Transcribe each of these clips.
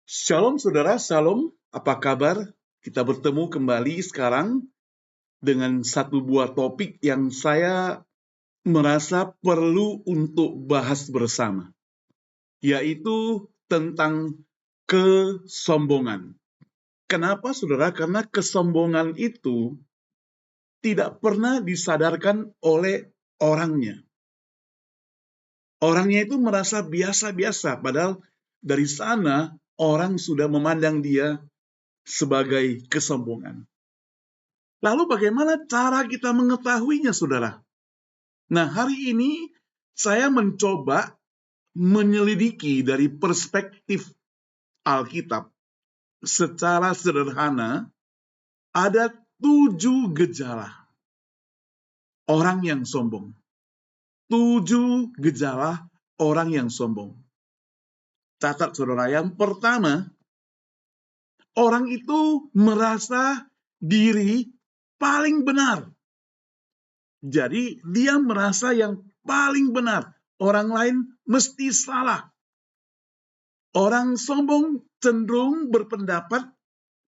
Shalom saudara, shalom. Apa kabar? Kita bertemu kembali sekarang dengan satu buah topik yang saya merasa perlu untuk bahas bersama, yaitu tentang kesombongan. Kenapa saudara? Karena kesombongan itu tidak pernah disadarkan oleh orangnya. Orangnya itu merasa biasa-biasa, padahal dari sana orang sudah memandang dia sebagai kesombongan. Lalu bagaimana cara kita mengetahuinya, saudara? Nah, hari ini saya mencoba menyelidiki dari perspektif Alkitab secara sederhana. Ada 7 gejala orang yang sombong. 7 gejala orang yang sombong. Catat saudara, yang pertama, orang itu merasa diri paling benar. Jadi dia merasa yang paling benar. Orang lain mesti salah. Orang sombong cenderung berpendapat,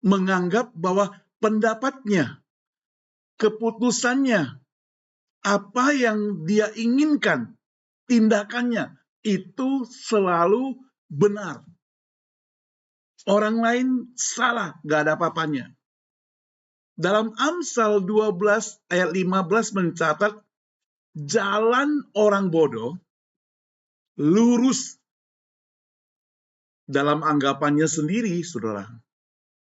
menganggap bahwa pendapatnya, keputusannya, apa yang dia inginkan, tindakannya, itu selalu benar. Orang lain salah, gak ada apa-apanya. Dalam Amsal 12 ayat 15 mencatat, jalan orang bodoh lurus dalam anggapannya sendiri, saudara.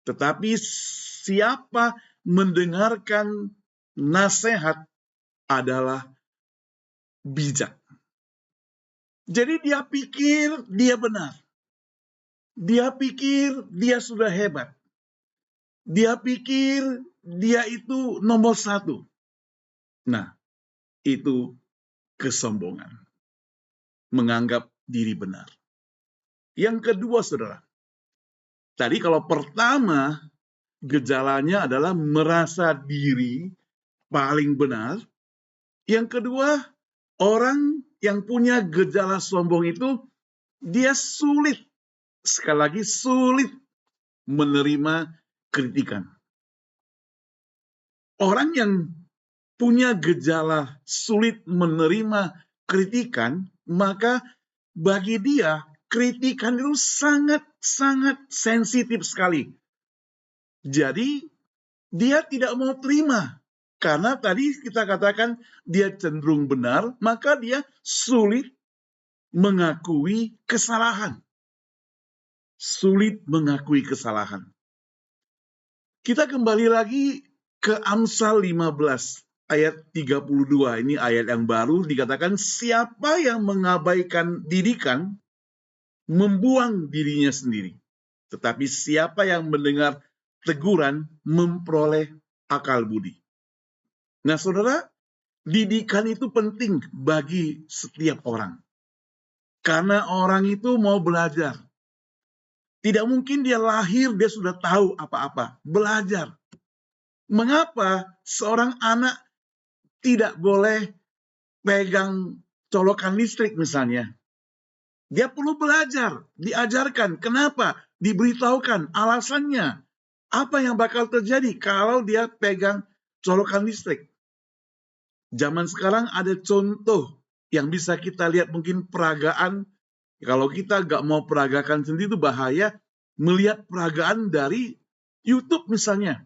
Tetapi siapa mendengarkan nasihat adalah bijak. Jadi dia pikir dia benar. Dia pikir dia sudah hebat. Dia pikir dia itu nomor 1. Nah, itu kesombongan. Menganggap diri benar. Yang kedua, saudara. Tadi kalau pertama, gejalanya adalah merasa diri paling benar. Yang kedua, orang yang punya gejala sombong itu, dia sulit, sekali lagi sulit menerima kritikan. Orang yang punya gejala sulit menerima kritikan, maka bagi dia kritikan itu sangat-sangat sensitif sekali. Jadi dia tidak mau terima. Karena tadi kita katakan dia cenderung benar, maka dia sulit mengakui kesalahan. Sulit mengakui kesalahan. Kita kembali lagi ke Amsal 15 ayat 32. Ini ayat yang baru, dikatakan siapa yang mengabaikan didikan membuang dirinya sendiri. Tetapi siapa yang mendengar teguran memperoleh akal budi. Nah, saudara, didikan itu penting bagi setiap orang. Karena orang itu mau belajar. Tidak mungkin dia lahir, dia sudah tahu apa-apa. Belajar. Mengapa seorang anak tidak boleh pegang colokan listrik misalnya? Dia perlu belajar, diajarkan. Kenapa? Diberitahukan alasannya. Apa yang bakal terjadi kalau dia pegang colokan listrik? Zaman sekarang ada contoh yang bisa kita lihat, mungkin peragaan. Kalau kita nggak mau peragakan sendiri itu bahaya, melihat peragaan dari YouTube misalnya.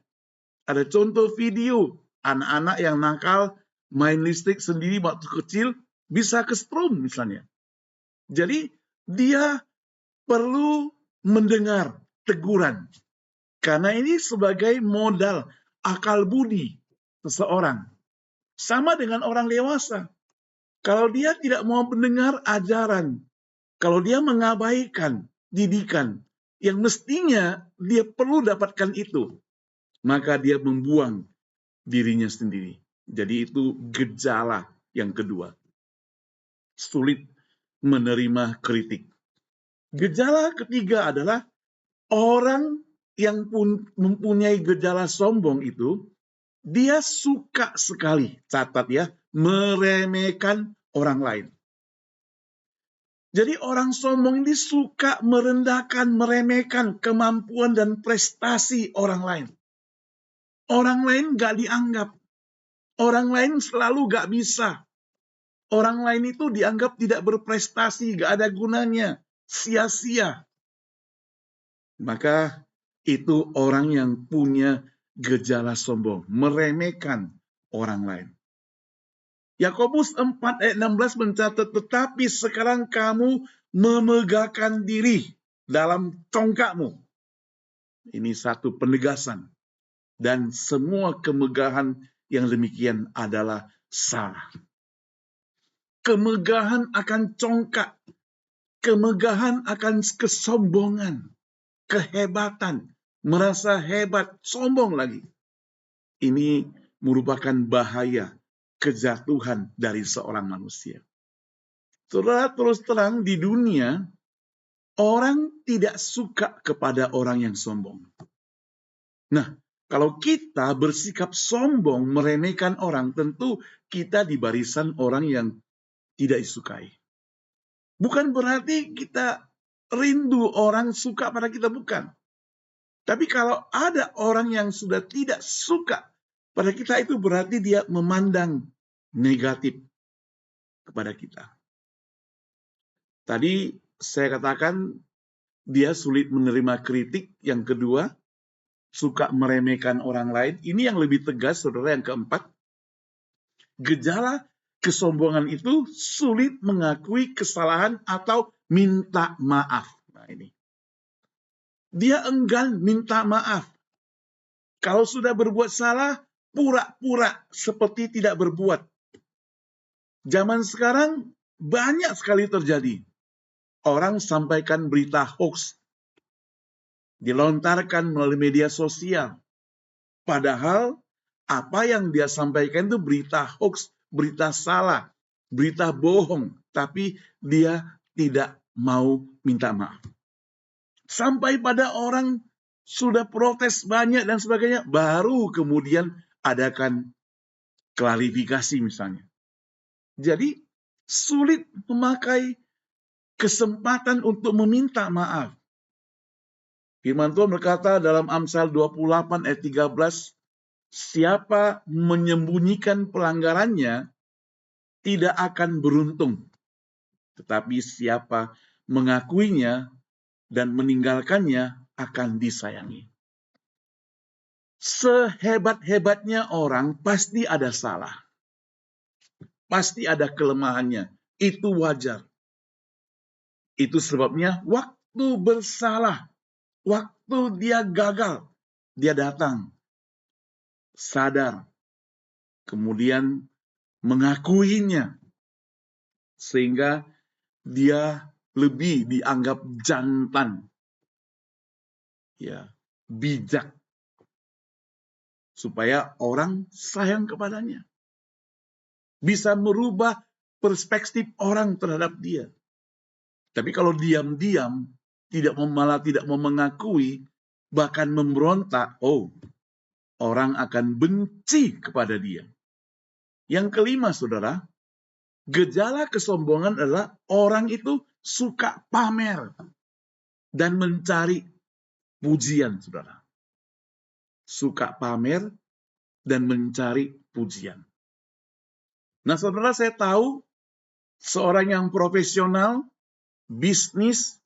Ada contoh video anak-anak yang nakal main listrik sendiri waktu kecil bisa kesetrum misalnya. Jadi dia perlu mendengar teguran. Karena ini sebagai modal akal budi seseorang. Sama dengan orang dewasa. Kalau dia tidak mau mendengar ajaran, kalau dia mengabaikan didikan yang mestinya dia perlu dapatkan itu, maka dia membuang dirinya sendiri. Jadi itu gejala yang kedua. Sulit menerima kritik. Gejala ketiga adalah orang yang mempunyai gejala sombong itu, dia suka sekali, catat ya, meremehkan orang lain. Jadi orang sombong ini suka merendahkan, meremehkan kemampuan dan prestasi orang lain. Orang lain gak dianggap. Orang lain selalu gak bisa. Orang lain itu dianggap tidak berprestasi, gak ada gunanya, sia-sia. Maka itu orang yang punya gejala sombong, meremehkan orang lain. Yakobus 4 ayat 16 mencatat, tetapi sekarang kamu memegahkan diri dalam congkakmu. Ini satu penegasan. Dan semua kemegahan yang demikian adalah salah. Kemegahan akan congkak. Kemegahan akan kesombongan. Kehebatan. Merasa hebat. Sombong lagi. Ini merupakan bahaya kejatuhan dari seorang manusia. Saudara, terus terang di dunia, orang tidak suka kepada orang yang sombong. Nah, kalau kita bersikap sombong, meremehkan orang, tentu kita di barisan orang yang tidak disukai. Bukan berarti kita rindu orang suka pada kita, bukan. Tapi kalau ada orang yang sudah tidak suka pada kita, itu berarti dia memandang negatif kepada kita. Tadi saya katakan dia sulit menerima kritik. Yang kedua, suka meremehkan orang lain. Ini yang lebih tegas, saudara. Yang keempat, gejala kesombongan itu sulit mengakui kesalahan atau minta maaf. Nah ini. Dia enggan minta maaf. Kalau sudah berbuat salah, pura-pura seperti tidak berbuat. Zaman sekarang banyak sekali terjadi. Orang sampaikan berita hoax, dilontarkan melalui media sosial. Padahal apa yang dia sampaikan itu berita hoax, berita salah, berita bohong. Tapi dia tidak mau minta maaf. Sampai pada orang sudah protes banyak dan sebagainya, baru kemudian adakan klarifikasi misalnya. Jadi sulit memakai kesempatan untuk meminta maaf. Firman Tuhan berkata dalam Amsal 28 ayat 13, siapa menyembunyikan pelanggarannya tidak akan beruntung. Tetapi siapa mengakuinya dan meninggalkannya akan disayangi. Sehebat-hebatnya orang pasti ada salah. Pasti ada kelemahannya. Itu wajar. Itu sebabnya waktu bersalah, waktu dia gagal, dia datang, sadar, kemudian mengakuinya, sehingga dia lebih dianggap jantan, ya, bijak, supaya orang sayang kepadanya. Bisa merubah perspektif orang terhadap dia. Tapi kalau diam-diam, malah tidak mau mengakui, bahkan memberontak, orang akan benci kepada dia. Yang kelima, saudara, gejala kesombongan adalah orang itu suka pamer dan mencari pujian, saudara. Suka pamer dan mencari pujian. Nah, saudara, saya tahu seorang yang profesional, bisnis,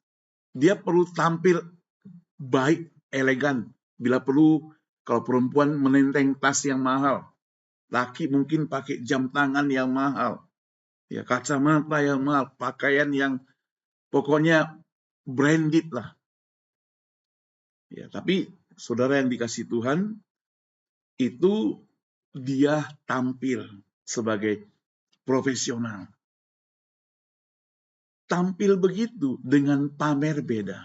dia perlu tampil baik, elegan. Bila perlu, kalau perempuan menenteng tas yang mahal. Laki mungkin pakai jam tangan yang mahal. Ya, kacamata yang mahal, pakaian yang pokoknya branded lah. Ya, tapi saudara yang dikasih Tuhan, itu dia tampil sebagai profesional. Tampil begitu dengan pamer beda.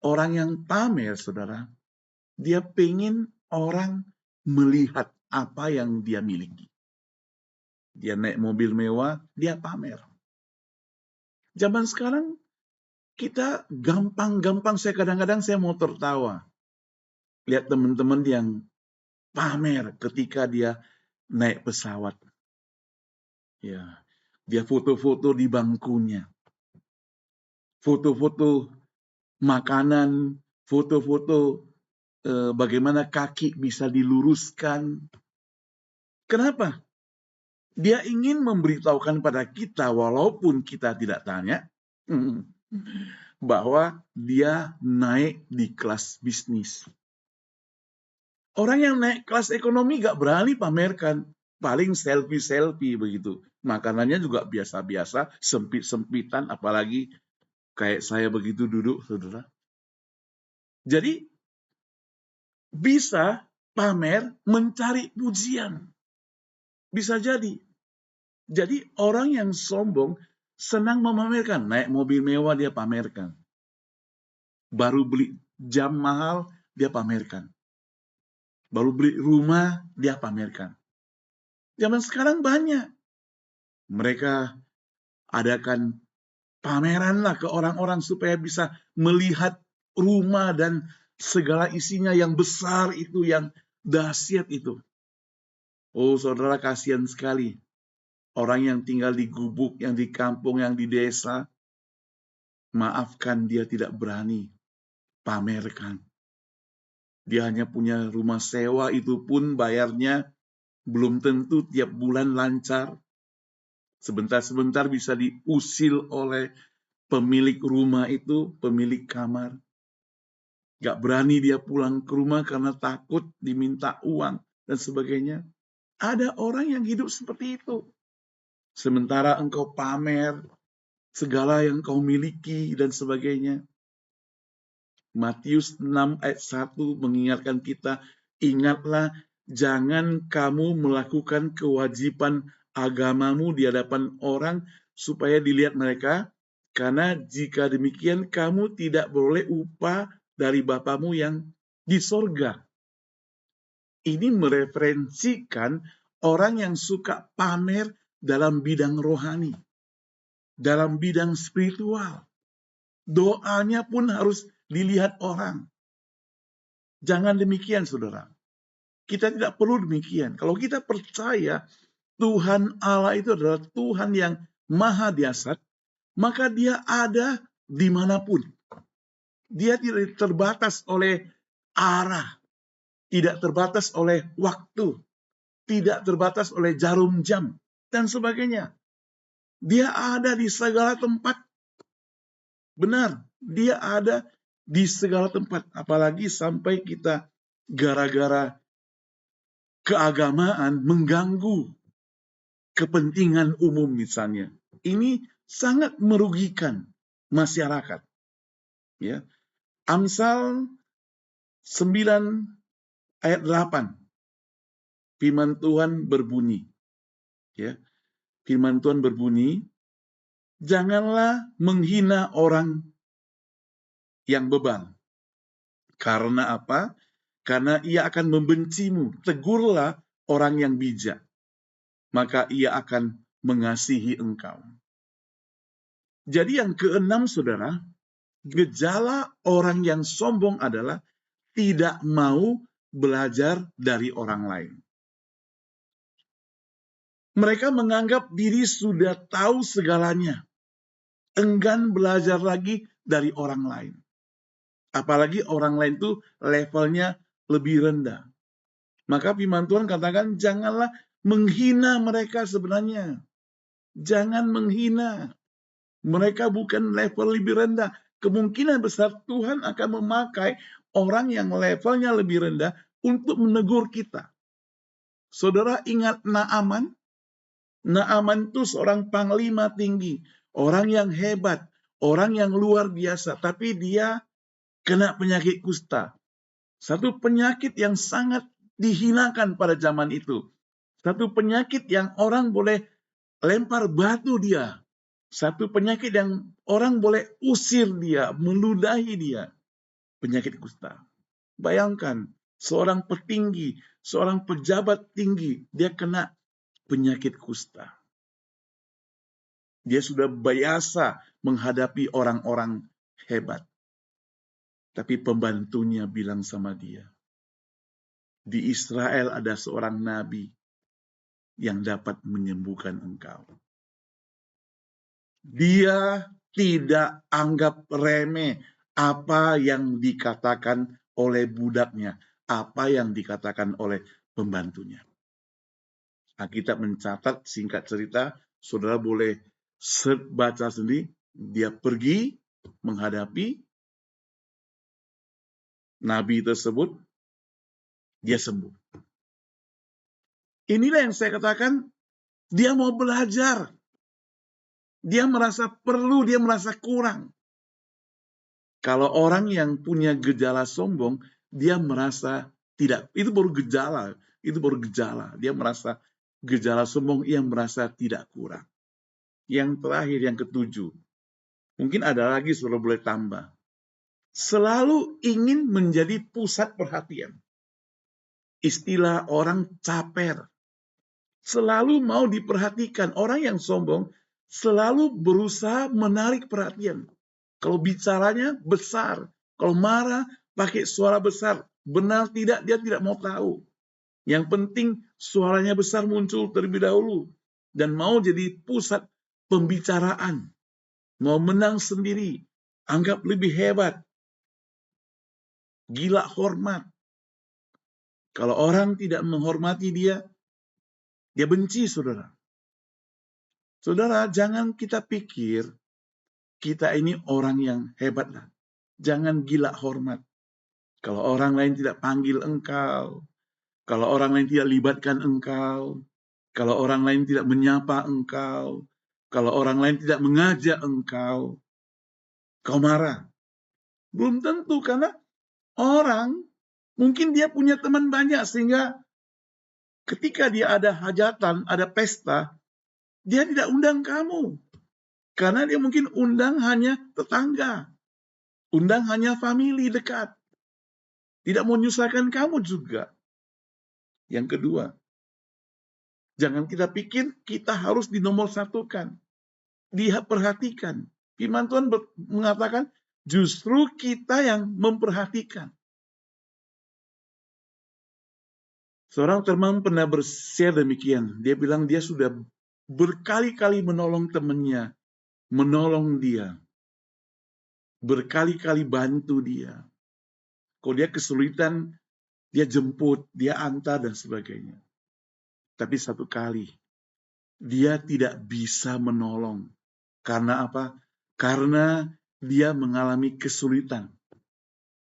Orang yang pamer, saudara, dia pengen orang melihat apa yang dia miliki. Dia naik mobil mewah, dia pamer. Zaman sekarang, kita gampang-gampang, kadang-kadang saya mau tertawa. Lihat teman-teman yang pamer ketika dia naik pesawat. Ya, Dia foto-foto di bangkunya. Foto-foto makanan, foto-foto bagaimana kaki bisa diluruskan. Kenapa? Dia ingin memberitahukan pada kita, walaupun kita tidak tanya, bahwa dia naik di kelas bisnis. Orang yang naik kelas ekonomi gak berani pamerkan. Paling selfie-selfie begitu. Makanannya juga biasa-biasa, sempit-sempitan, apalagi kayak saya begitu duduk, saudara. Jadi, bisa pamer mencari pujian. Bisa jadi. Jadi, orang yang sombong senang memamerkan. Naik mobil mewah, dia pamerkan. Baru beli jam mahal, dia pamerkan. Baru beli rumah, dia pamerkan. Zaman sekarang banyak. Mereka adakan pameran lah ke orang-orang supaya bisa melihat rumah dan segala isinya yang besar itu, yang dahsyat itu. Oh, saudara, kasihan sekali. Orang yang tinggal di gubuk, yang di kampung, yang di desa, maafkan, dia tidak berani pamerkan. Dia hanya punya rumah sewa, itu pun bayarnya belum tentu tiap bulan lancar. Sebentar-sebentar bisa diusil oleh pemilik rumah itu, pemilik kamar. Gak berani dia pulang ke rumah karena takut diminta uang dan sebagainya. Ada orang yang hidup seperti itu. Sementara engkau pamer segala yang kau miliki dan sebagainya. Matius 6 ayat 1 mengingatkan kita, ingatlah jangan kamu melakukan kewajiban agamamu di hadapan orang supaya dilihat mereka, karena jika demikian kamu tidak boleh upah dari Bapamu yang di sorga. Ini mereferensikan orang yang suka pamer dalam bidang rohani, dalam bidang spiritual. Doanya pun harus dilihat orang. Jangan demikian, saudara. Kita tidak perlu demikian. Kalau kita percaya Tuhan Allah itu adalah Tuhan yang maha dahsyat, maka dia ada dimanapun. Dia tidak terbatas oleh arah, tidak terbatas oleh waktu, tidak terbatas oleh jarum jam, dan sebagainya. Dia ada di segala tempat. Benar, dia ada di segala tempat. Apalagi sampai kita gara-gara keagamaan mengganggu kepentingan umum misalnya. Ini sangat merugikan masyarakat. Ya. Amsal 9 ayat 8. Firman Tuhan berbunyi. Ya. Firman Tuhan berbunyi, janganlah menghina orang yang bebal. Karena apa? Karena ia akan membencimu. Tegurlah orang yang bijak, maka ia akan mengasihi engkau. Jadi yang keenam, saudara, gejala orang yang sombong adalah tidak mau belajar dari orang lain. Mereka menganggap diri sudah tahu segalanya, enggan belajar lagi dari orang lain. Apalagi orang lain itu levelnya lebih rendah. Maka firman Tuhan katakan, janganlah menghina mereka sebenarnya. Jangan menghina. Mereka bukan level lebih rendah. Kemungkinan besar Tuhan akan memakai orang yang levelnya lebih rendah untuk menegur kita. Saudara ingat Naaman? Naaman itu seorang panglima tinggi, orang yang hebat, orang yang luar biasa, tapi dia kena penyakit kusta. Satu penyakit yang sangat dihinakan pada zaman itu. Satu penyakit yang orang boleh lempar batu dia. Satu penyakit yang orang boleh usir dia, meludahi dia. Penyakit kusta. Bayangkan, seorang petinggi, seorang pejabat tinggi, dia kena penyakit kusta. Dia sudah biasa menghadapi orang-orang hebat. Tapi pembantunya bilang sama dia, di Israel ada seorang nabi yang dapat menyembuhkan engkau. Dia tidak anggap remeh apa yang dikatakan oleh budaknya, apa yang dikatakan oleh pembantunya. Alkitab mencatat, singkat cerita, saudara boleh baca sendiri, dia pergi menghadapi nabi tersebut, dia sembuh. Inilah yang saya katakan, dia mau belajar. Dia merasa perlu, dia merasa kurang. Kalau orang yang punya gejala sombong, dia merasa tidak. Itu baru gejala. Dia merasa gejala sombong, ia merasa tidak kurang. Yang terakhir, yang ketujuh. Mungkin ada lagi, saudara boleh tambah. Selalu ingin menjadi pusat perhatian. Istilah orang caper. Selalu mau diperhatikan. Orang yang sombong selalu berusaha menarik perhatian. Kalau bicaranya besar, kalau marah pakai suara besar, benar tidak dia tidak mau tahu. Yang penting suaranya besar muncul terlebih dahulu dan mau jadi pusat pembicaraan. Mau menang sendiri, anggap lebih hebat. Gila hormat. Kalau orang tidak menghormati dia benci, saudara. Saudara, jangan kita pikir kita ini orang yang hebat lah. Jangan gila hormat. Kalau orang lain tidak panggil engkau, kalau orang lain tidak libatkan engkau, kalau orang lain tidak menyapa engkau, kalau orang lain tidak mengajak engkau, kau marah. Belum tentu, karena orang mungkin dia punya teman banyak sehingga ketika dia ada hajatan, ada pesta, dia tidak undang kamu. Karena dia mungkin undang hanya tetangga, undang hanya famili dekat. Tidak mau menyusahkan kamu juga. Yang kedua, jangan kita pikir kita harus dinomorsatukan, diperhatikan. Firman Tuhan mengatakan justru kita yang memperhatikan. Seorang teman pernah share demikian. Dia bilang dia sudah berkali-kali menolong temannya, menolong dia, berkali-kali bantu dia. Kalau dia kesulitan, dia jemput, dia antar dan sebagainya. Tapi satu kali, dia tidak bisa menolong. Karena apa? Karena dia mengalami kesulitan.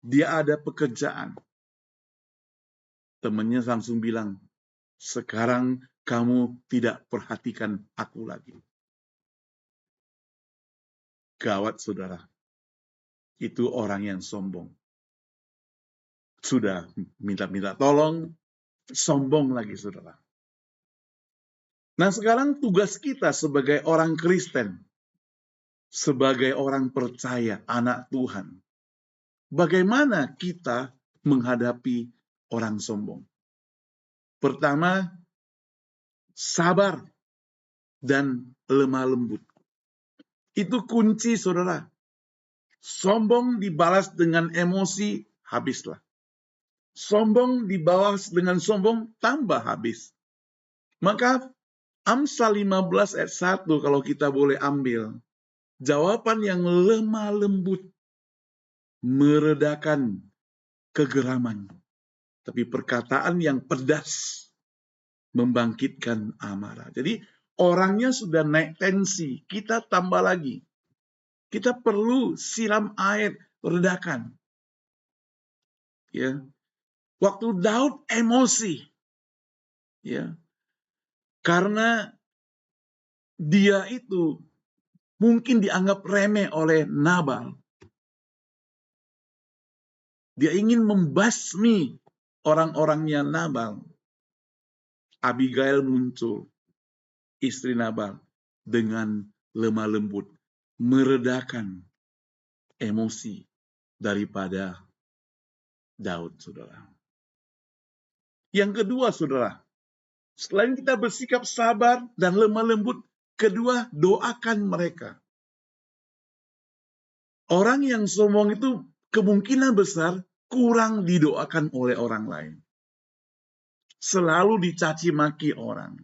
Dia ada pekerjaan. Temannya langsung bilang, sekarang kamu tidak perhatikan aku lagi. Gawat, saudara. Itu orang yang sombong. Sudah minta-minta tolong, sombong lagi, saudara. Nah, sekarang tugas kita sebagai orang Kristen, sebagai orang percaya, anak Tuhan, bagaimana kita menghadapi orang sombong? Pertama, sabar dan lemah lembut. Itu kunci, saudara. Sombong dibalas dengan emosi, habislah. Sombong dibalas dengan sombong, tambah habis. Maka Amsal 15 ayat 1 kalau kita boleh ambil. Jawaban yang lemah lembut meredakan kegeraman. Tapi perkataan yang pedas membangkitkan amarah. Jadi orangnya sudah naik tensi, kita tambah lagi. Kita perlu siram air, redakan. Ya. Waktu Daud emosi, ya, karena dia itu mungkin dianggap remeh oleh Nabal. Dia ingin membasmi orang-orangnya Nabal. Abigail muncul, istri Nabal, dengan lemah lembut, meredakan emosi daripada Daud, saudara. Yang kedua, saudara, selain kita bersikap sabar dan lemah lembut, kedua, doakan mereka. Orang yang sombong itu kemungkinan besar kurang didoakan oleh orang lain. Selalu dicaci maki orang.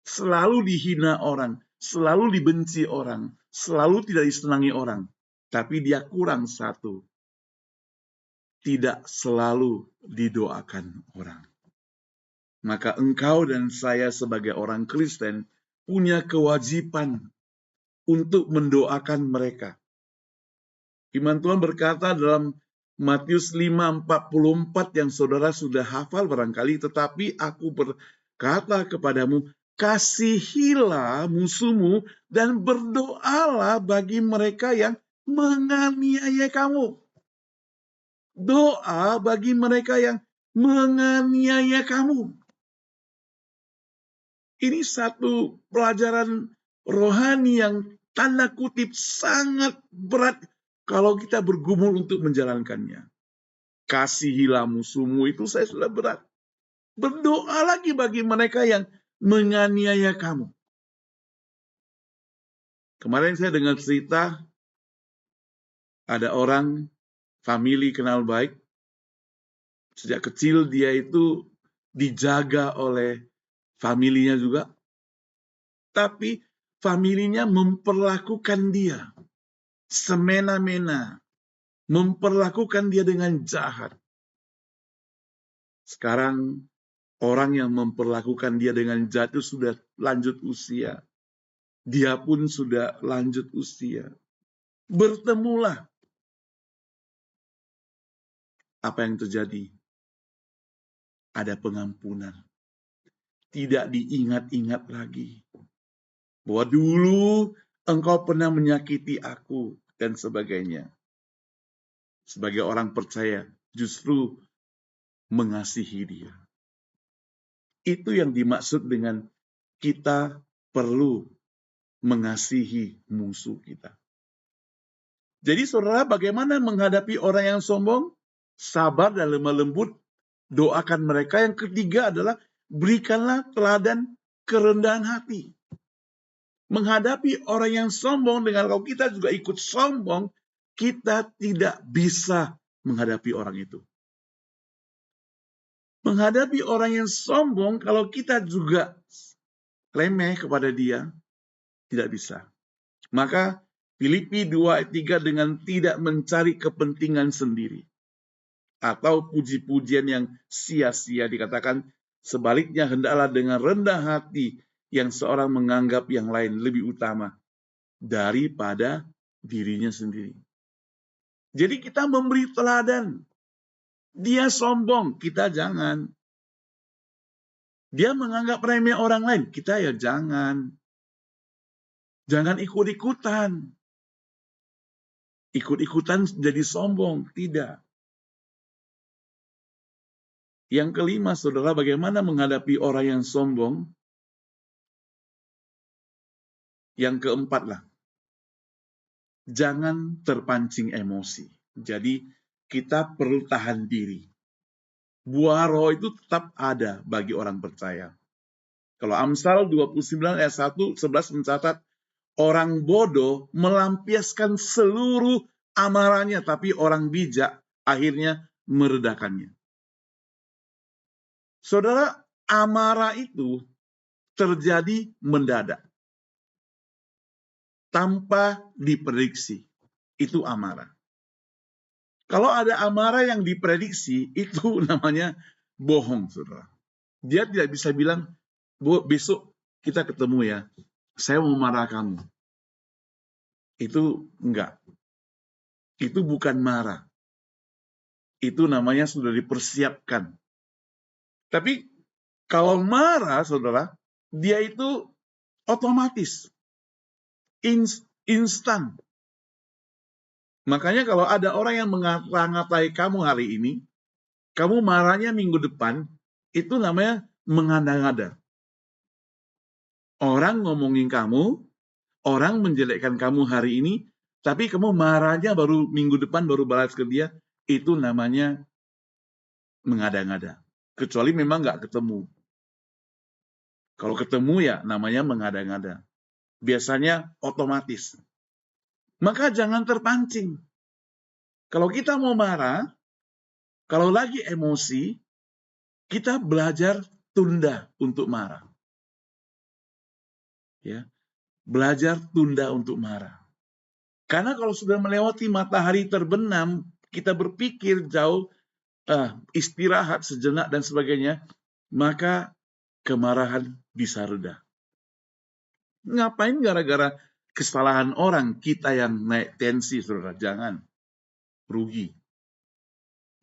Selalu dihina orang. selalu dibenci orang, selalu tidak disenangi orang. Tapi dia kurang satu, tidak selalu didoakan orang. Maka engkau dan saya sebagai orang Kristen punya kewajiban untuk mendoakan mereka. Firman Tuhan berkata dalam Matius 5:44 yang saudara sudah hafal barangkali, tetapi aku berkata kepadamu, kasihilah musuhmu dan berdoalah bagi mereka yang menganiaya kamu. Doa bagi mereka yang menganiaya kamu. Ini satu pelajaran rohani yang tanda kutip sangat berat kalau kita bergumul untuk menjalankannya. Kasihilah musuhmu, itu saya sudah berat. Berdoa lagi bagi mereka yang menganiaya kamu. Kemarin saya dengar cerita, ada orang, family kenal baik, sejak kecil dia itu dijaga oleh familinya juga, tapi familinya memperlakukan dia semena-mena, memperlakukan dia dengan jahat. Sekarang orang yang memperlakukan dia dengan jahat itu sudah lanjut usia. Dia pun sudah lanjut usia. Bertemulah. Apa yang terjadi? Ada pengampunan. Tidak diingat-ingat lagi. Bahwa dulu engkau pernah menyakiti aku dan sebagainya. Sebagai orang percaya, justru mengasihi dia. Itu yang dimaksud dengan kita perlu mengasihi musuh kita. Jadi saudara, bagaimana menghadapi orang yang sombong? Sabar dan lemah lembut, doakan mereka. Yang ketiga adalah berikanlah teladan kerendahan hati. Menghadapi orang yang sombong dengan kalau kita juga ikut sombong, kita tidak bisa menghadapi orang itu. Menghadapi orang yang sombong, kalau kita juga lemeh kepada dia, tidak bisa. Maka Filipi 2 ayat 3 dengan tidak mencari kepentingan sendiri atau puji-pujian yang sia-sia, dikatakan sebaliknya hendaklah dengan rendah hati yang seorang menganggap yang lain lebih utama daripada dirinya sendiri. Jadi kita memberi teladan. Dia sombong, kita jangan. Dia menganggap remeh orang lain, kita ya jangan. Jangan ikut-ikutan. Ikut-ikutan jadi sombong, tidak. Yang kelima, saudara, bagaimana menghadapi orang yang sombong? Yang keempat lah, jangan terpancing emosi. Jadi kita perlu tahan diri. Buah roh itu tetap ada bagi orang percaya. Kalau Amsal 29 ayat 1, 11 mencatat, orang bodoh melampiaskan seluruh amarahnya, tapi orang bijak akhirnya meredakannya. Saudara, amarah itu terjadi mendadak. Tanpa diprediksi. Itu amarah. Kalau ada amarah yang diprediksi, itu namanya bohong, saudara. Dia tidak bisa bilang, besok kita ketemu ya, saya mau marah kamu. Itu enggak. Itu bukan marah. Itu namanya sudah dipersiapkan. Tapi kalau marah, saudara, dia itu otomatis. Instan. Makanya kalau ada orang yang mengata-ngatai kamu hari ini, kamu marahnya minggu depan, itu namanya mengada-ngada. Orang ngomongin kamu, orang menjelekkan kamu hari ini, tapi kamu marahnya baru minggu depan baru balas ke dia, itu namanya mengada-ngada. Kecuali memang nggak ketemu. Kalau ketemu ya namanya mengada-ngada. Biasanya otomatis. Maka jangan terpancing. Kalau kita mau marah, kalau lagi emosi, kita belajar tunda untuk marah. Ya. Belajar tunda untuk marah. Karena kalau sudah melewati matahari terbenam, kita berpikir jauh, istirahat sejenak dan sebagainya, maka kemarahan bisa reda. Ngapain gara-gara kesalahan orang kita yang naik tensi, saudara? Jangan. Rugi.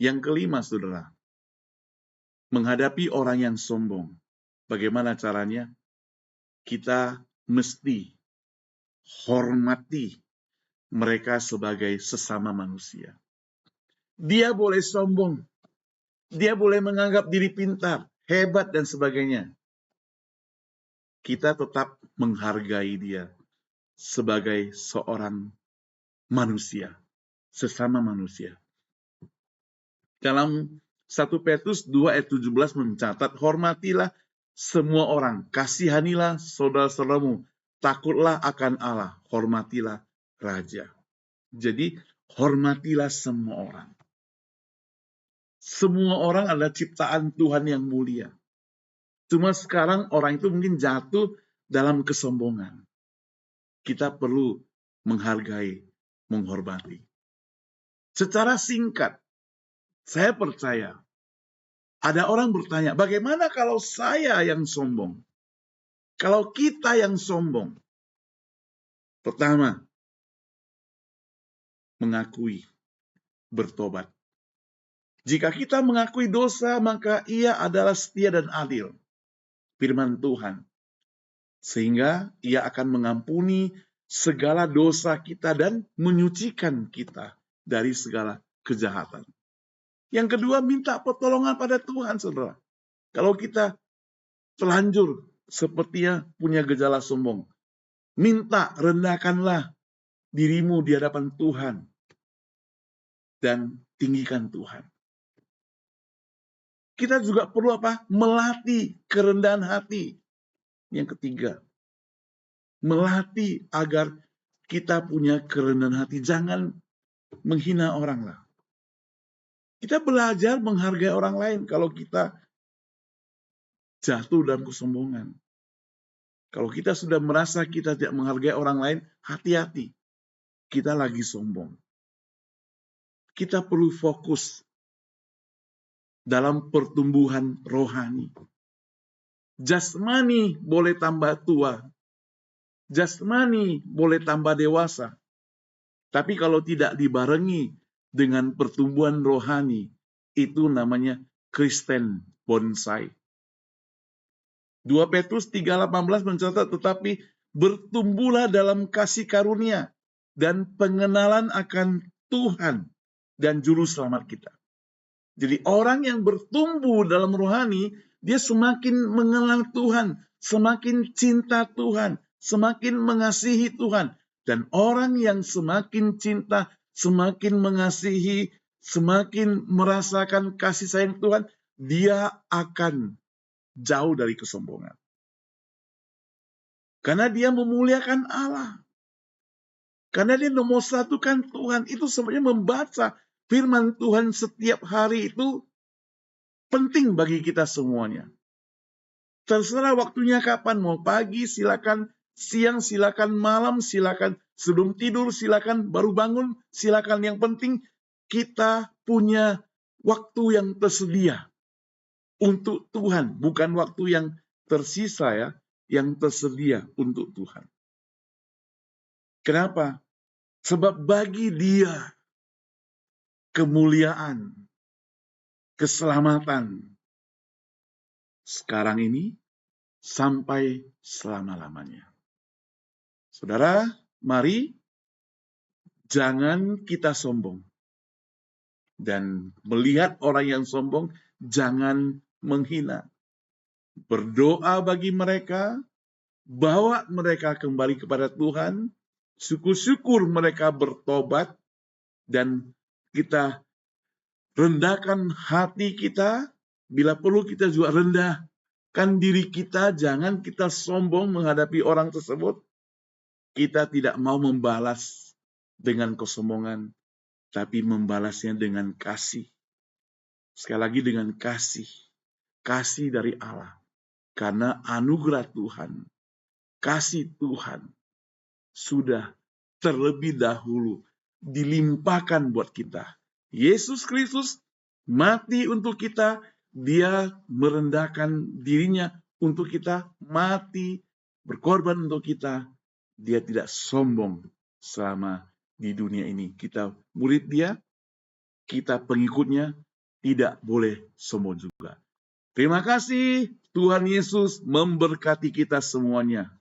Yang kelima, saudara, menghadapi orang yang sombong. Bagaimana caranya? Kita mesti hormati mereka sebagai sesama manusia. Dia boleh sombong, dia boleh menganggap diri pintar, hebat, dan sebagainya. Kita tetap menghargai dia sebagai seorang manusia, sesama manusia. Dalam 1 Petrus 2 ayat 17 mencatat, hormatilah semua orang, kasihanilah saudara-saudaramu, takutlah akan Allah, hormatilah raja. Jadi, hormatilah semua orang. Semua orang adalah ciptaan Tuhan yang mulia. Cuma sekarang orang itu mungkin jatuh dalam kesombongan. Kita perlu menghargai, menghormati. Secara singkat, saya percaya ada orang bertanya, bagaimana kalau saya yang sombong? Kalau kita yang sombong? Pertama, mengakui, bertobat. Jika kita mengakui dosa, maka ia adalah setia dan adil. Firman Tuhan. Sehingga ia akan mengampuni segala dosa kita dan menyucikan kita dari segala kejahatan. Yang kedua, minta pertolongan pada Tuhan, saudara. Kalau kita telanjur sepertinya punya gejala sombong, minta, rendahkanlah dirimu di hadapan Tuhan dan tinggikan Tuhan. Kita juga perlu apa? Melatih kerendahan hati. Yang ketiga, melatih agar kita punya kerendahan hati. Jangan menghina orang lah. Kita belajar menghargai orang lain kalau kita jatuh dalam kesombongan. Kalau kita sudah merasa kita tidak menghargai orang lain, hati-hati. Kita lagi sombong. Kita perlu fokus dalam pertumbuhan rohani. Jasmani boleh tambah tua. Jasmani boleh tambah dewasa. Tapi kalau tidak dibarengi dengan pertumbuhan rohani, itu namanya Kristen bonsai. 2 Petrus 3:18 mencatat, tetapi bertumbuhlah dalam kasih karunia dan pengenalan akan Tuhan dan Juru Selamat kita. Jadi orang yang bertumbuh dalam rohani, dia semakin mengenal Tuhan, semakin cinta Tuhan, semakin mengasihi Tuhan. Dan orang yang semakin cinta, semakin mengasihi, semakin merasakan kasih sayang Tuhan, dia akan jauh dari kesombongan. Karena dia memuliakan Allah. Karena dia nomor satu kan Tuhan. Itu sebenarnya membaca firman Tuhan setiap hari itu penting bagi kita semuanya. Terserah waktunya kapan, mau pagi silakan, siang silakan, malam silakan, sebelum tidur silakan, baru bangun silakan. Yang penting kita punya waktu yang tersedia untuk Tuhan, bukan waktu yang tersisa ya, yang tersedia untuk Tuhan. Kenapa? Sebab bagi dia kemuliaan, keselamatan sekarang ini sampai selama-lamanya. Saudara, mari jangan kita sombong. Dan melihat orang yang sombong, jangan menghina. Berdoa bagi mereka, bawa mereka kembali kepada Tuhan, syukur-syukur mereka bertobat, dan kita rendahkan hati kita, bila perlu kita juga rendahkan diri kita, jangan kita sombong menghadapi orang tersebut. Kita tidak mau membalas dengan kesombongan, tapi membalasnya dengan kasih. Sekali lagi dengan kasih. Kasih dari Allah. Karena anugerah Tuhan, kasih Tuhan sudah terlebih dahulu dilimpahkan buat kita. Yesus Kristus mati untuk kita, dia merendahkan dirinya untuk kita, mati, berkorban untuk kita. Dia tidak sombong selama di dunia ini. Kita murid dia, kita pengikutnya, tidak boleh sombong juga. Terima kasih, Tuhan Yesus memberkati kita semuanya.